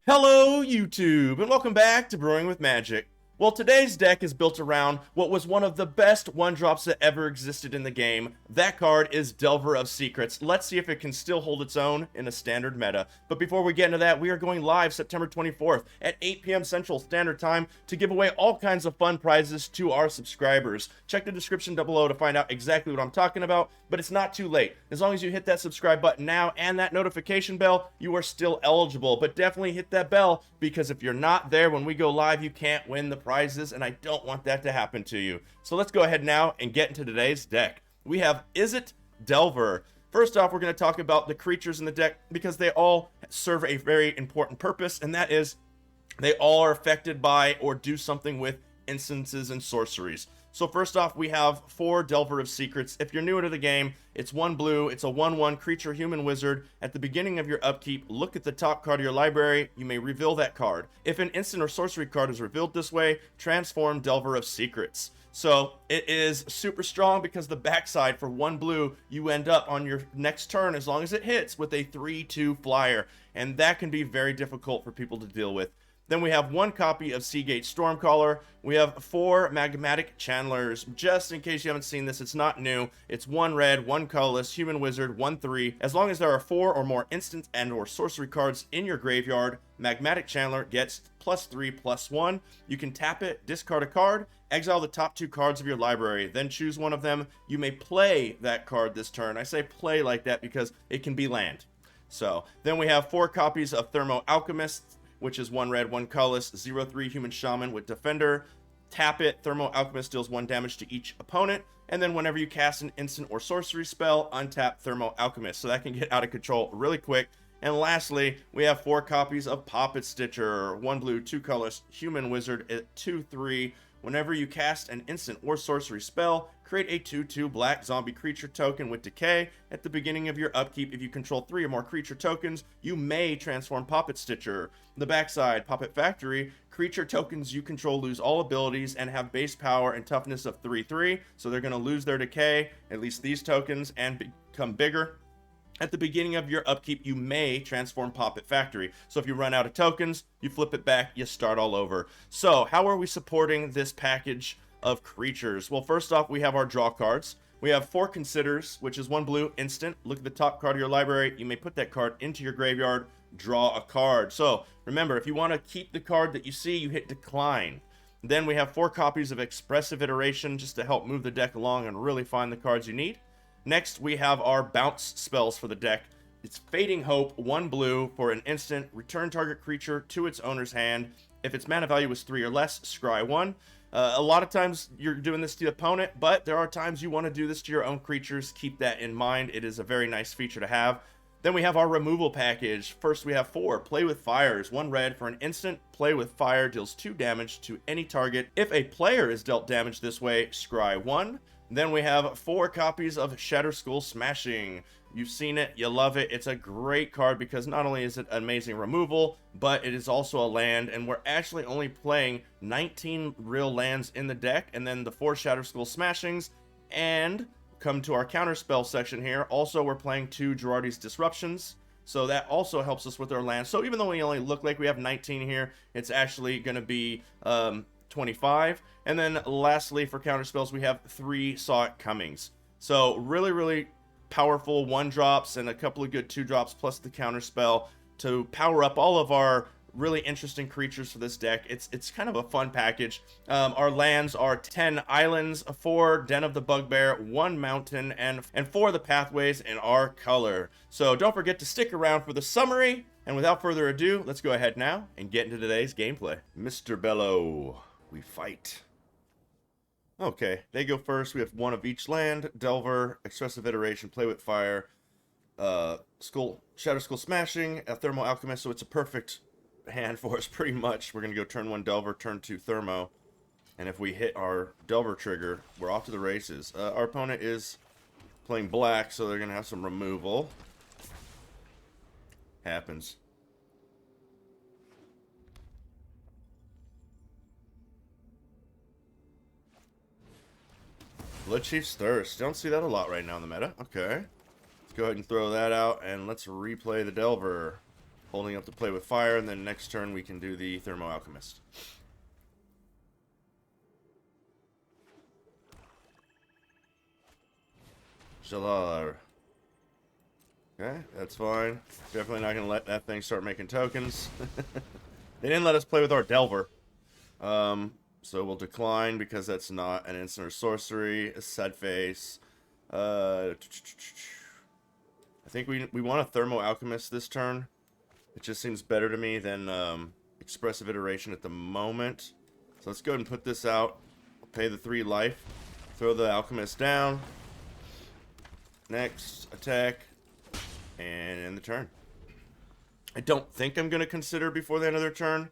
Hello, YouTube, and welcome back to Brewing with Magic. Well, today's deck is built around what was one of the best one-drops that ever existed in the game. That card is Delver of Secrets. Let's see if it can still hold its own in a standard meta. But before we get into that, we are going live September 24th at 8 p.m. Central Standard Time to give away all kinds of fun prizes to our subscribers. Check the description down below to find out exactly what I'm talking about, but it's not too late. As long as you hit that subscribe button now and that notification bell, you are still eligible. But definitely hit that bell, because if you're not there when we go live, you can't win the prizes, and I don't want that to happen to you. So let's go ahead now and get into today's deck. We have Izzet Delver. First off, we're going to talk about the creatures in the deck because they all serve a very important purpose, and that is they all are affected by or do something with instances and sorceries. So first off, we have 4 Delver of Secrets. If you're new to the game, it's 1 blue, it's a 1/1 creature human wizard. At the beginning of your upkeep, look at the top card of your library. You may reveal that card. If an instant or sorcery card is revealed this way, transform Delver of Secrets. So it is super strong because the backside for 1 blue, you end up on your next turn, as long as it hits, with a 3/2 flyer. And that can be very difficult for people to deal with. Then we have 1 copy of Seagate Stormcaller. We have 4 Magmatic Channelers. Just in case you haven't seen this, it's not new. It's 1 red, 1 colorless, human wizard, 1/3. As long as there are 4 or more instant and or sorcery cards in your graveyard, Magmatic Channeler gets +3/+1. You can tap it, discard a card, exile the top 2 cards of your library, then choose one of them. You may play that card this turn. I say play like that because it can be land. So then we have 4 copies of Thermo Alchemist, which is 1 red, 1 colorless, 0/3 human shaman with defender. Tap it, Thermo Alchemist deals 1 damage to each opponent, and then whenever you cast an instant or sorcery spell, untap Thermo Alchemist, so that can get out of control really quick. And lastly, we have 4 copies of Poppet Stitcher, 1 blue, 2 colorless, human wizard at 2/3. Whenever you cast an instant or sorcery spell, create a 2/2 black zombie creature token with decay. At the beginning of your upkeep, if you control 3 or more creature tokens, you may transform Poppet Stitcher. The backside, Poppet Factory, creature tokens you control lose all abilities and have base power and toughness of 3/3, so they're going to lose their decay, at least these tokens, and become bigger. At the beginning of your upkeep, you may transform Poppet Factory. So if you run out of tokens, you flip it back, you start all over. So how are we supporting this package of creatures? Well, first off, we have our draw cards. We have 4 Considers, which is 1 blue, instant. Look at the top card of your library. You may put that card into your graveyard, draw a card. So remember, if you want to keep the card that you see, you hit decline. Then we have 4 copies of Expressive Iteration, just to help move the deck along and really find the cards you need. Next, we have our bounce spells for the deck. It's Fading Hope, 1 blue, for an instant. Return target creature to its owner's hand. If its mana value is 3 or less, scry 1. A lot of times you're doing this to the opponent, but there are times you want to do this to your own creatures. Keep that in mind. It is a very nice feature to have. Then we have our removal package. First, we have 4 Play with Fires. 1 red for an instant. Play with Fire deals 2 damage to any target. If a player is dealt damage this way, scry 1. Then we have 4 copies of Shatterskull Smashing. You've seen it, you love it. It's a great card because not only is it amazing removal, but it is also a land, and we're actually only playing 19 real lands in the deck, and then the 4 Shatterskull Smashings, and come to our counterspell section here. Also, we're playing 2 Girardi's Disruptions, so that also helps us with our lands. So even though we only look like we have 19 here, it's actually going to be 25. And then lastly, for counterspells, we have 3 Saw It Comings. So really powerful 1-drops and a couple of good 2-drops plus the counterspell to power up all of our really interesting creatures for this deck. It's kind of a fun package. Our lands are 10 islands, 4 Den of the Bugbear, 1 mountain, and 4 of the pathways in our color. So don't forget to stick around for the summary. And without further ado, let's go ahead now and get into today's gameplay. Mr. Bello, we fight. Okay, they go first. We have 1 of each land. Delver, Expressive Iteration, Play with Fire, Shatterskull Smashing, a Thermo Alchemist, so it's a perfect hand for us, pretty much. We're going to go turn 1 Delver, turn 2 Thermo, and if we hit our Delver trigger, we're off to the races. Our opponent is playing black, so they're going to have some removal. Happens. Bloodchief's Thirst. Don't see that a lot right now in the meta. Okay. Let's go ahead and throw that out, and let's replay the Delver. holding up to play with fire, and then next turn we can do the Thermo Alchemist. Shalar. Okay, that's fine. Definitely not going to let that thing start making tokens. They didn't let us play with our Delver. So we'll decline because that's not an instant or sorcery. A set face. I think we want a Thermo Alchemist this turn. It just seems better to me than Expressive Iteration at the moment. So let's go ahead and put this out. Pay the 3 life. Throw the Alchemist down. Next, attack. And end the turn. I don't think I'm going to consider before the end of their turn.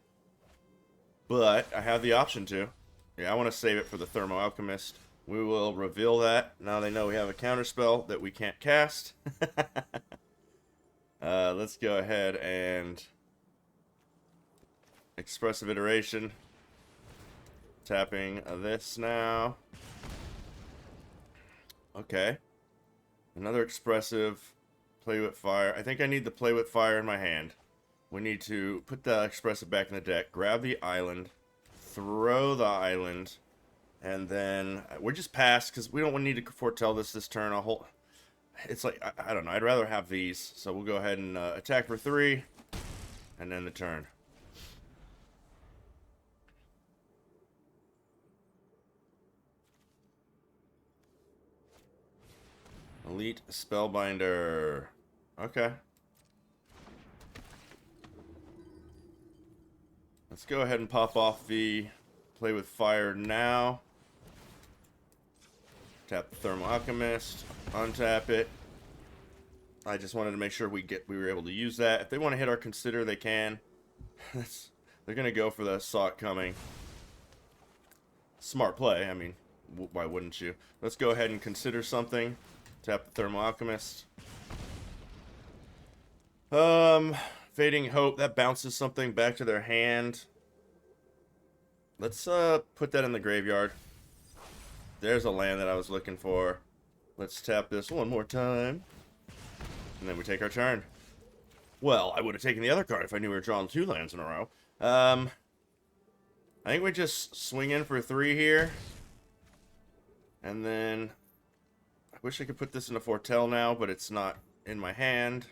But I have the option to. Yeah, I want to save it for the Thermo Alchemist. We will reveal that. Now they know we have a counterspell that we can't cast. Let's go ahead and Expressive Iteration. Tapping this now. Okay. Another expressive. Play with fire. I think I need the play with fire in my hand. We need to put the expressive back in the deck. Grab the island. Throw the island. And then we're just pass because we don't need to foretell this turn. I'll hold. It's like, I don't know. I'd rather have these. So we'll go ahead and attack for 3. And then the turn. Elite Spellbinder. Okay. Let's go ahead and pop off the play with fire now. Tap the Thermal Alchemist. Untap it. I just wanted to make sure we were able to use that. If they want to hit our consider, they can. They're going to go for the Sought Coming. Smart play. I mean, why wouldn't you? Let's go ahead and consider something. Tap the Thermal Alchemist. Fading Hope. That bounces something back to their hand. Let's put that in the graveyard. There's a land that I was looking for. Let's tap this one more time. And then we take our turn. Well, I would have taken the other card if I knew we were drawing 2 lands in a row. I think we just swing in for 3 here. And then I wish I could put this in a foretell now, but it's not in my hand.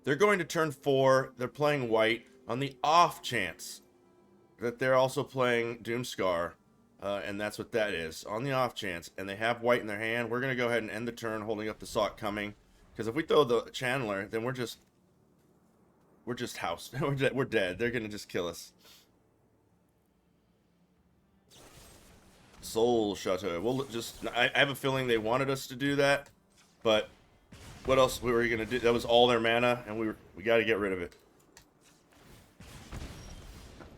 They're going to turn 4. They're playing white on the off chance that they're also playing Doomscar. And that's what that is. On the off chance. And they have white in their hand. We're going to go ahead and end the turn holding up the Sought Coming. Because if we throw the Channeler, then we're just housed. We're dead. They're going to just kill us. Soul Shutter. We'll just... I have a feeling they wanted us to do that. But what else were we going to do? That was all their mana. And we got to get rid of it.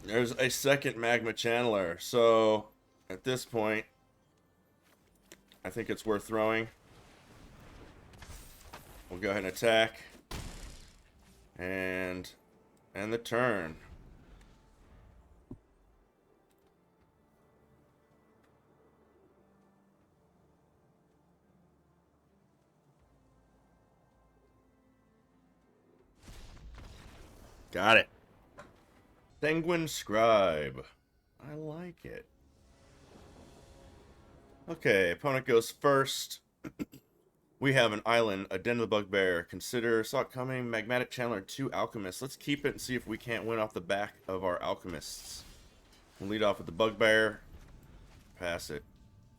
There's a second Magma Channeler. So... at this point, I think it's worth throwing. We'll go ahead and attack. And end the turn. Got it. Sanguine Scribe. I like it. Okay, opponent goes first. We have an island, a Den of the Bugbear. Consider Sought Coming, Magmatic Channeler, 2 Alchemists. Let's keep it and see if we can't win off the back of our Alchemists. We'll lead off with the Bugbear. Pass it.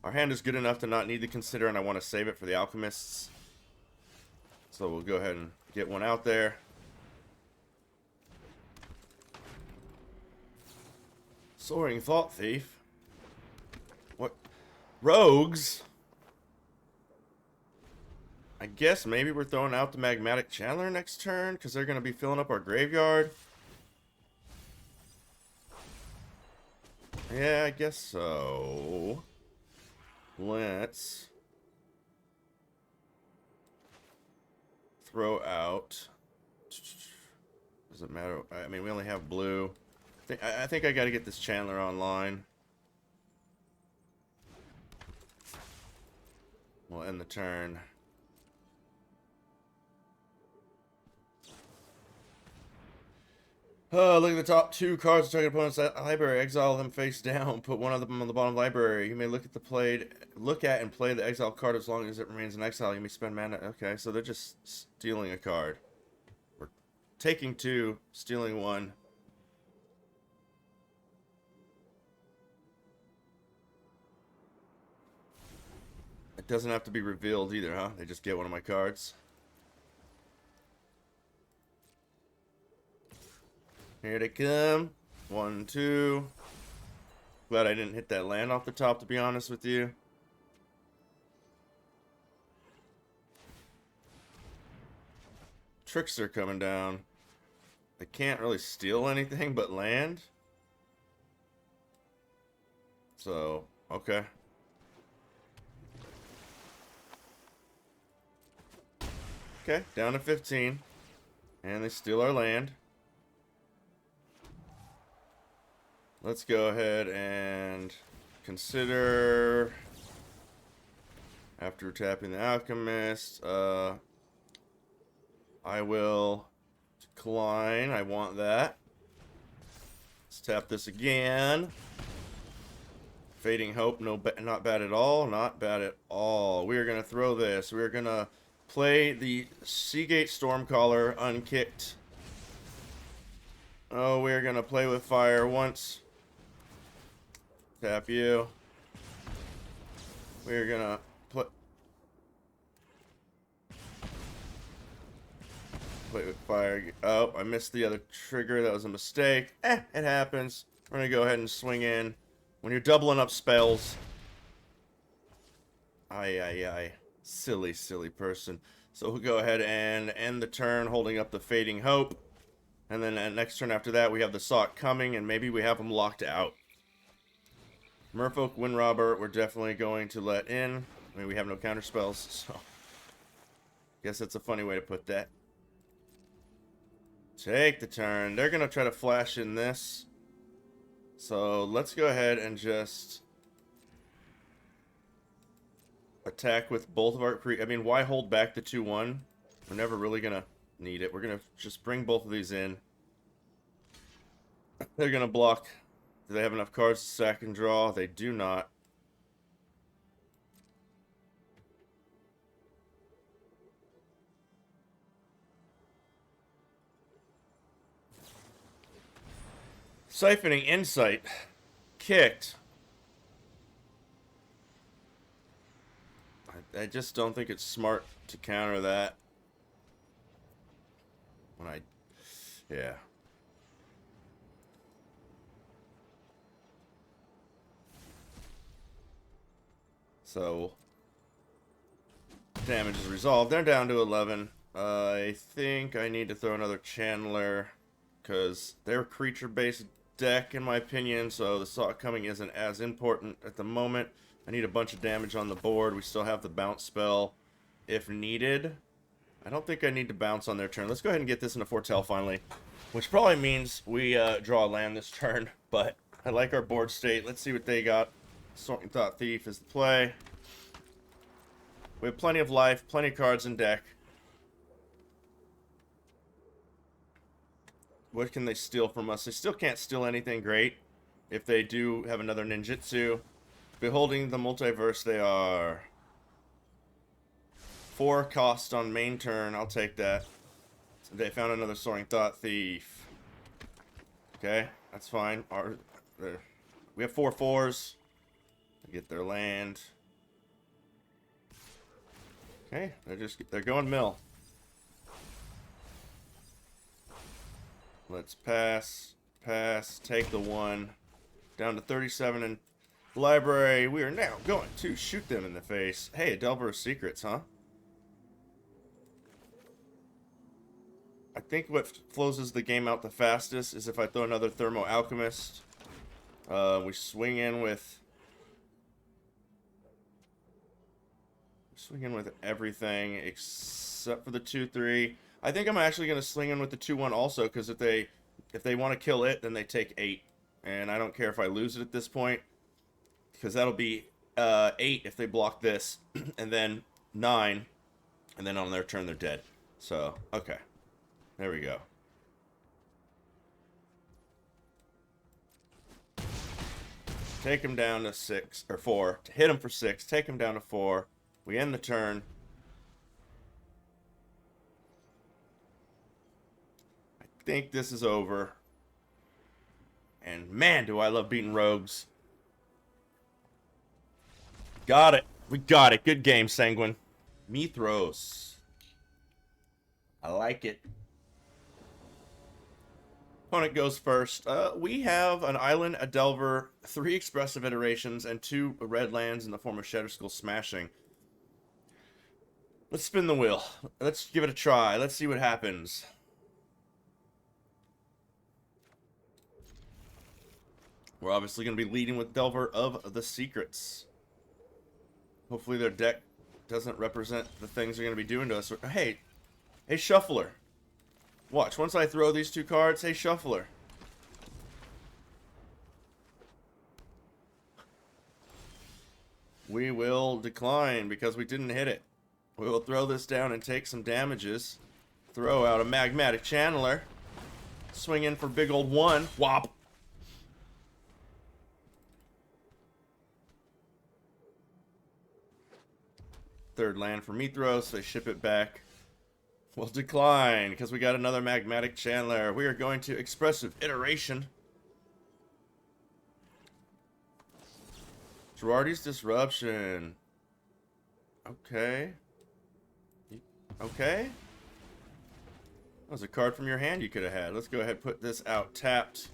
Our hand is good enough to not need the Consider, and I want to save it for the Alchemists. So we'll go ahead and get one out there. Soaring Thought Thief. What? Rogues? I guess maybe we're throwing out the Magmatic Channeler next turn because they're going to be filling up our graveyard. Yeah, I guess so. Let's throw out... Doesn't matter. I mean, we only have blue. I think I got to get this Channeler online. We'll end the turn. Oh, look at the top 2 cards of target opponent's library. Exile them face down. Put one of them on the bottom of the library. You may look at and play the exile card as long as it remains in exile. You may spend mana. Okay, so they're just stealing a card. We're taking 2, stealing 1. It doesn't have to be revealed either, huh? They just get one of my cards. Here they come. 1, 2. Glad I didn't hit that land off the top, to be honest with you. Trickster coming down. I can't really steal anything but land. So, okay. Okay, down to 15. And they steal our land. Let's go ahead and consider, after tapping the Alchemist, I will decline. I want that. Let's tap this again. Fading Hope, not bad at all. Not bad at all. We are going to throw this. We are going to play the Seagate Stormcaller unkicked. Oh, we are going to play with fire once. Tap you. We're gonna play with fire. Oh, I missed the other trigger. That was a mistake. It happens. We're gonna go ahead and swing in. When you're doubling up spells. Aye. Silly, silly person. So we'll go ahead and end the turn holding up the Fading Hope. And then next turn after that, we have the Sock coming, and maybe we have them locked out. Merfolk Windrobber, we're definitely going to let in. I mean, we have no counter spells, so guess that's a funny way to put that. Take the turn. They're going to try to flash in this. So let's go ahead and just attack with both of our... I mean, why hold back the 2-1? We're never really going to need it. We're going to just bring both of these in. They're going to block... Do they have enough cards to sack and draw? They do not. Siphoning Insight. Kicked. I just don't think it's smart to counter that. Yeah. So, damage is resolved. They're down to 11. I think I need to throw another Channeler, because they're a creature-based deck, in my opinion, so the Sock coming isn't as important at the moment. I need a bunch of damage on the board. We still have the bounce spell if needed. I don't think I need to bounce on their turn. Let's go ahead and get this into Foretell finally, which probably means we draw a land this turn, but I like our board state. Let's see what they got. Sorting Thought Thief is the play. We have plenty of life, plenty of cards in deck. What can they steal from us? They still can't steal anything great. If they do have another ninjutsu. Beholding the Multiverse, they are 4 cost on main turn. I'll take that. They found another Soaring Thought Thief. Okay, that's fine. We have 4 4s. Get their land. Okay, they're going mill. Let's pass, take the 1. Down to 37 in library. We are now going to shoot them in the face. Hey, a Delver of Secrets, huh? I think what closes the game out the fastest is if I throw another Thermo Alchemist. We swing in with everything except for the 2-3. I think I'm actually going to swing in with the 2-1 also, because if they want to kill it, then they take 8. And I don't care if I lose it at this point, because that'll be 8 if they block this, and then 9, and then on their turn they're dead. So, okay. There we go. take him down to 6 or 4. To hit him for 6, take him down to 4. We end the turn. I think this is over. And man, do I love beating rogues. Got it. We got it. Good game, Sanguine. Mithros. I like it. Opponent goes first. We have an island, a Delver, 3 expressive iterations, and 2 red lands in the form of Shatterskull Smashing. Let's spin the wheel. Let's give it a try. Let's see what happens. We're obviously going to be leading with Delver of the Secrets. Hopefully their deck doesn't represent the things they're going to be doing to us. Hey, Shuffler. Watch, once I throw these 2 cards, hey, Shuffler. We will decline because we didn't hit it. We will throw this down and take some damages. Throw out a Magmatic Channeler. Swing in for big old 1. Whop. Third land for Mithros. They ship it back. We'll decline because we got another Magmatic Channeler. We are going to Expressive Iteration. Girardi's Disruption. Okay. Okay. That was a card from your hand you could have had. Let's go ahead and put this out tapped.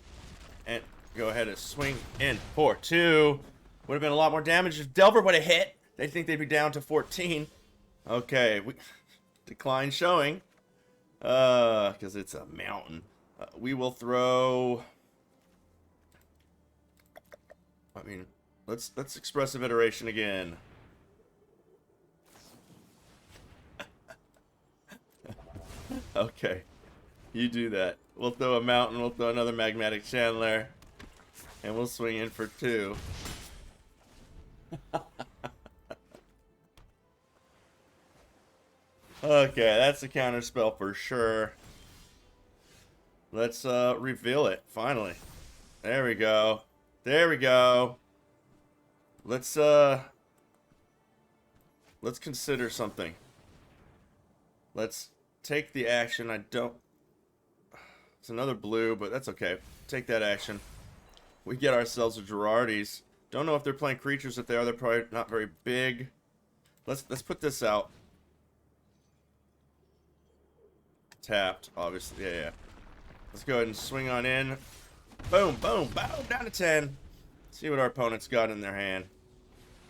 And go ahead and swing in for 2. Would have been a lot more damage if Delver would have hit. They think they'd be down to 14. Okay. We decline showing. Because it's a mountain. We will throw... I mean, let's Expressive Iteration again. Okay. You do that. We'll throw a mountain, we'll throw another Magmatic Channeler, and we'll swing in for 2. Okay, that's a counter spell for sure. Let's reveal it, finally. There we go. There we go. Let's consider something. Let's take the action. I don't... It's another blue, but that's okay. Take that action. We get ourselves a Girardi's. Don't know if they're playing creatures. If they are, they're probably not very big. Let's put this out. Tapped, obviously. Yeah. Let's go ahead and swing on in. Boom, boom, boom. Down to 10. See what our opponent's got in their hand.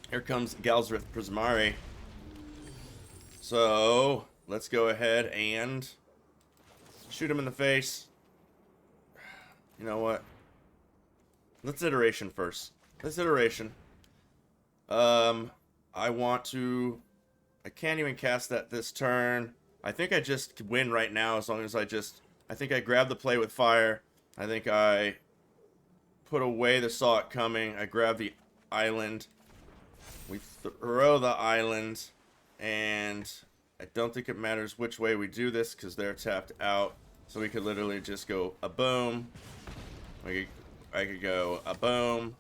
Here comes Galzrith Prismari. So, let's go ahead and shoot him in the face. You know what? Let's iteration first. Let's iteration. I want to... I can't even cast that this turn. I think I just win right now as long as I think I grab the Play with Fire. I think I put away the Saw It Coming. I grab the island. We throw the island. And I don't think it matters which way we do this because they're tapped out. So we could literally just go a boom. I could go a boom.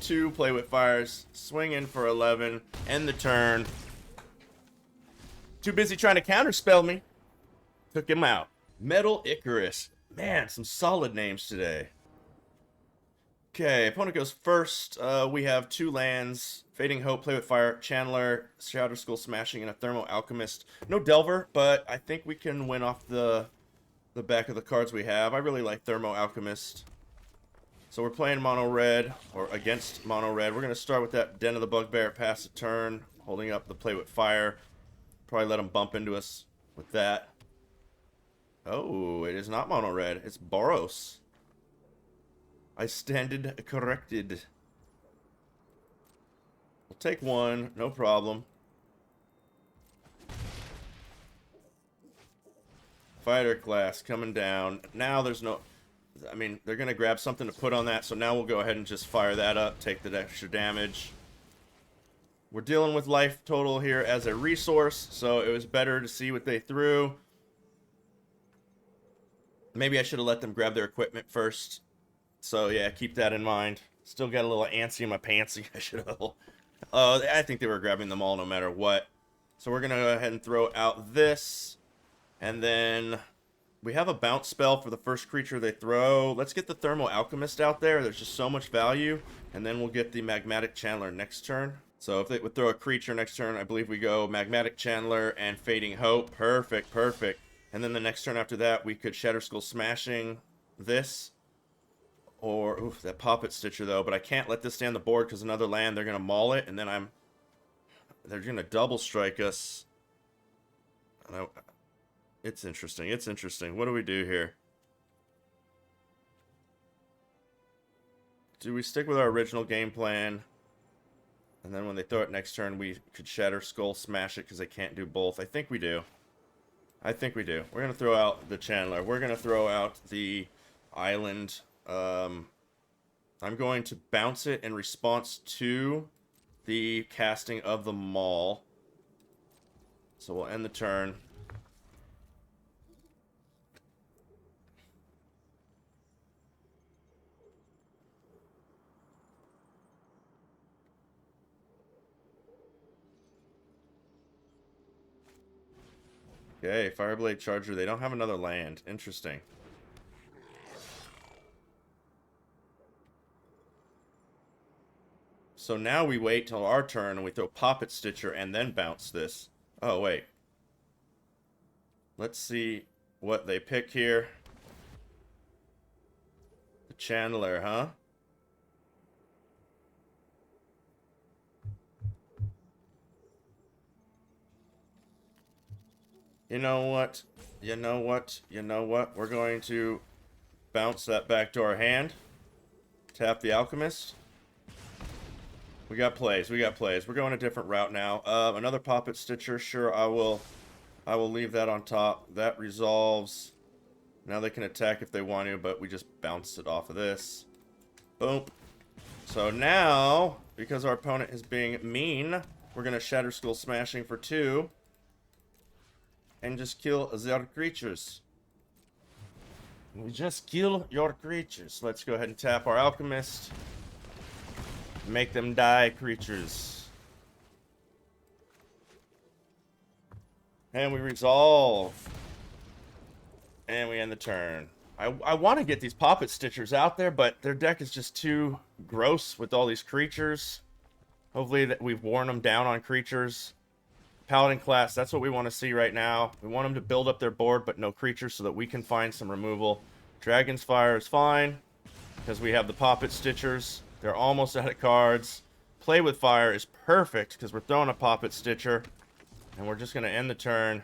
2 Play with Fires. Swing in for 11. End the turn. Too busy trying to counterspell me. Took him out. Metal Icarus. Man, some solid names today. Okay, opponent goes first. We have 2 lands. Fading Hope, Play with Fire, Channeler, Shatterskull Smashing, and a Thermo Alchemist. No Delver, but I think we can win off the back of the cards we have. I really like Thermo Alchemist. So we're playing mono red, or against mono red. We're going to start with that Den of the Bugbear, pass the turn, holding up the Play with Fire. Probably let them bump into us with that. Oh, it is not mono red. It's Boros. I standed corrected. We'll take 1, no problem. Fighter class coming down. Now there's no... I mean, they're going to grab something to put on that, so now we'll go ahead and just fire that up, take the extra damage. We're dealing with life total here as a resource, so it was better to see what they threw. Maybe I should have let them grab their equipment first. So yeah, keep that in mind. Still got a little antsy in my pantsy. I should have. I think they were grabbing them all no matter what. So we're going to go ahead and throw out this. And then we have a bounce spell for the first creature they throw. Let's get the Thermal Alchemist out there. There's just so much value. And then we'll get the Magmatic Channeler next turn. So if they would throw a creature next turn, I believe we go Magmatic Channeler and Fading Hope. Perfect, perfect. And then the next turn after that, we could Shatterskull Smashing this. Or, oof, that Poppet Stitcher, though. But I can't let this stay on the board because another land, they're going to maul it. And then they're going to double strike us. It's interesting. It's interesting. What do we do here? Do we stick with our original game plan? And then when they throw it next turn, we could Shatterskull Smash it because they can't do both. I think we do. I think we do. We're going to throw out the Channeler. We're going to throw out the Island. I'm going to bounce it in response to the casting of the Maul. So we'll end the turn. Okay, Fireblade Charger. They don't have another land. Interesting. So now we wait till our turn and we throw Poppet Stitcher and then bounce this. Oh, wait. Let's see what they pick here. The Channeler, huh? You know what? You know what? You know what? We're going to bounce that back to our hand. Tap the Alchemist. We got plays. We got plays. We're going a different route now. Another Poppet Stitcher. Sure, I will leave that on top. That resolves. Now they can attack if they want to, but we just bounced it off of this. Boom. So now, because our opponent is being mean, we're going to Shatterskull Smashing for 2. And just kill their creatures. We just kill your creatures. Let's go ahead and tap our Alchemist. Make them die, creatures. And we resolve. And we end the turn. I want to get these Poppet Stitchers out there, but their deck is just too gross with all these creatures. Hopefully that we've worn them down on creatures. Paladin class, that's what we want to see right now. We want them to build up their board, but no creatures so that we can find some removal. Dragon's Fire is fine, because we have the Poppet Stitchers. They're almost out of cards. Play with Fire is perfect, because we're throwing a Poppet Stitcher. And we're just going to end the turn.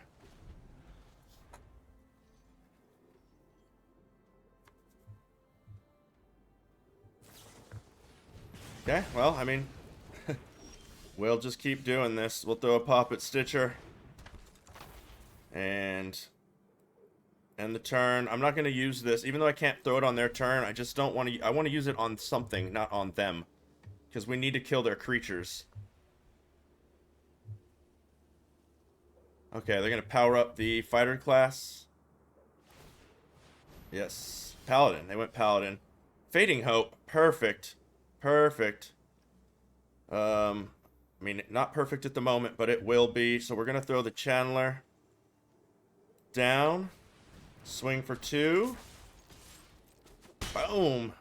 Okay, well, I mean, we'll just keep doing this. We'll throw a Poppet Stitcher. And end the turn. I'm not going to use this. Even though I can't throw it on their turn, I just don't want to... I want to use it on something, not on them. Because we need to kill their creatures. Okay, they're going to power up the fighter class. Yes. Paladin. They went Paladin. Fading Hope. Perfect. Perfect. I mean, not perfect at the moment, but it will be. So we're going to throw the Channeler down. Swing for 2. Boom.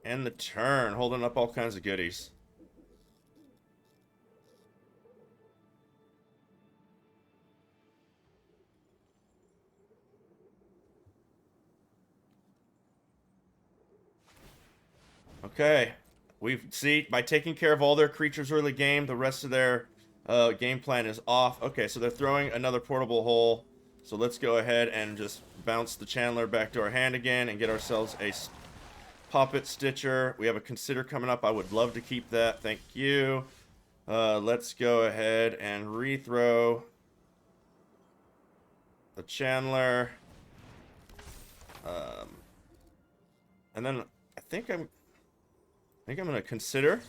End the turn. Holding up all kinds of goodies. Okay. See, by taking care of all their creatures early game, the rest of their game plan is off. Okay, so they're throwing another portable hole. So let's go ahead and just bounce the Channeler back to our hand again and get ourselves a Poppet Stitcher. We have a Consider coming up. I would love to keep that. Thank you. Let's go ahead and rethrow the Channeler. And then I think I'm going to Consider.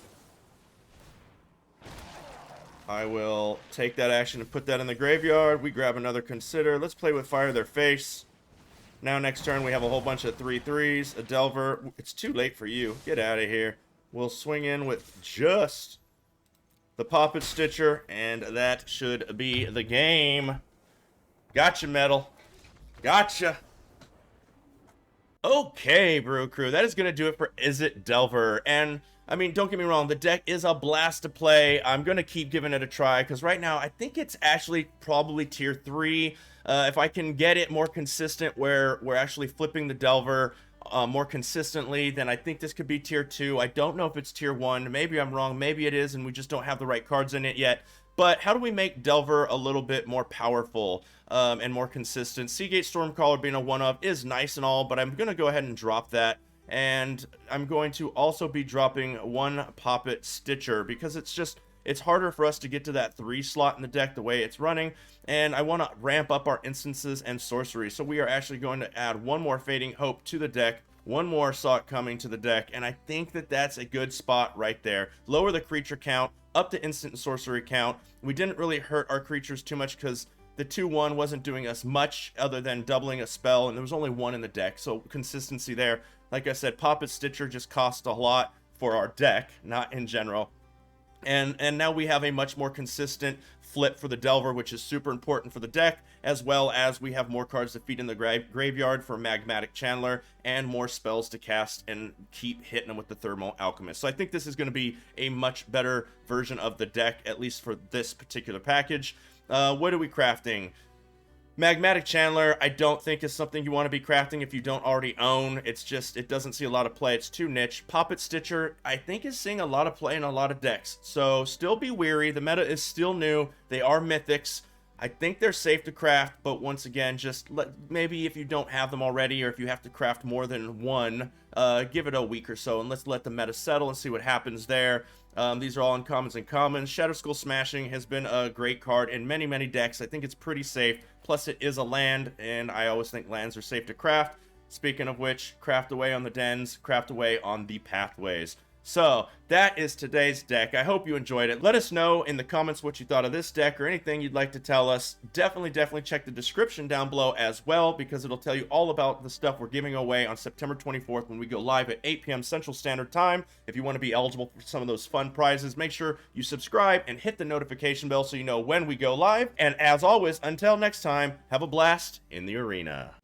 I will take that action and put that in the graveyard. We grab another Consider. Let's play with Fire their face. Now next turn we have a whole bunch of 3/3s. A Delver. It's too late for you. Get out of here. We'll swing in with just the Poppet Stitcher, and that should be the game. Gotcha, Metal. Gotcha. Okay, Brew Crew, that is going to do it for Izzet Delver. And, I mean, don't get me wrong, the deck is a blast to play. I'm going to keep giving it a try, because right now, I think it's actually probably tier 3. If I can get it more consistent where we're actually flipping the Delver more consistently, then I think this could be tier 2. I don't know if it's tier 1. Maybe I'm wrong. Maybe it is, and we just don't have the right cards in it yet. But how do we make Delver a little bit more powerful and more consistent? Seagate Stormcaller being a one-of is nice and all, but I'm going to go ahead and drop that. And I'm going to also be dropping one Poppet Stitcher, because it's harder for us to get to that 3 slot in the deck the way it's running, and I want to ramp up our instances and sorcery. So we are actually going to add one more Fading Hope to the deck, one more Saw It Coming to the deck, and I think that that's a good spot right there. Lower the creature count, up the instant and sorcery count. We didn't really hurt our creatures too much because the 2-1 wasn't doing us much other than doubling a spell, and there was only one in the deck, so consistency there. Like I said, Poppet Stitcher just cost a lot for our deck, not in general. And now we have a much more consistent flip for the Delver, which is super important for the deck, as well as we have more cards to feed in the graveyard for Magmatic Channeler, and more spells to cast and keep hitting them with the Thermal Alchemist. So I think this is going to be a much better version of the deck, at least for this particular package. What are we crafting? Magmatic Channeler, I don't think is something you want to be crafting if you don't already own. It's just, it doesn't see a lot of play. It's too niche. Poppet Stitcher, I think is seeing a lot of play in a lot of decks. So still be wary. The meta is still new. They are mythics. I think they're safe to craft, but once again, just maybe if you don't have them already, or if you have to craft more than one, give it a week or so, and let's let the meta settle and see what happens there. These are all uncommons and commons. Shadow Skull Smashing has been a great card in many, many decks. I think it's pretty safe. Plus, it is a land, and I always think lands are safe to craft. Speaking of which, craft away on the dens, craft away on the pathways. So, that is today's deck. I hope you enjoyed it. Let us know in the comments what you thought of this deck or anything you'd like to tell us. Definitely check the description down below as well, because it'll tell you all about the stuff we're giving away on September 24th when we go live at 8 p.m. Central Standard Time. If you want to be eligible for some of those fun prizes, make sure you subscribe and hit the notification bell so you know when we go live. And as always, until next time, have a blast in the arena.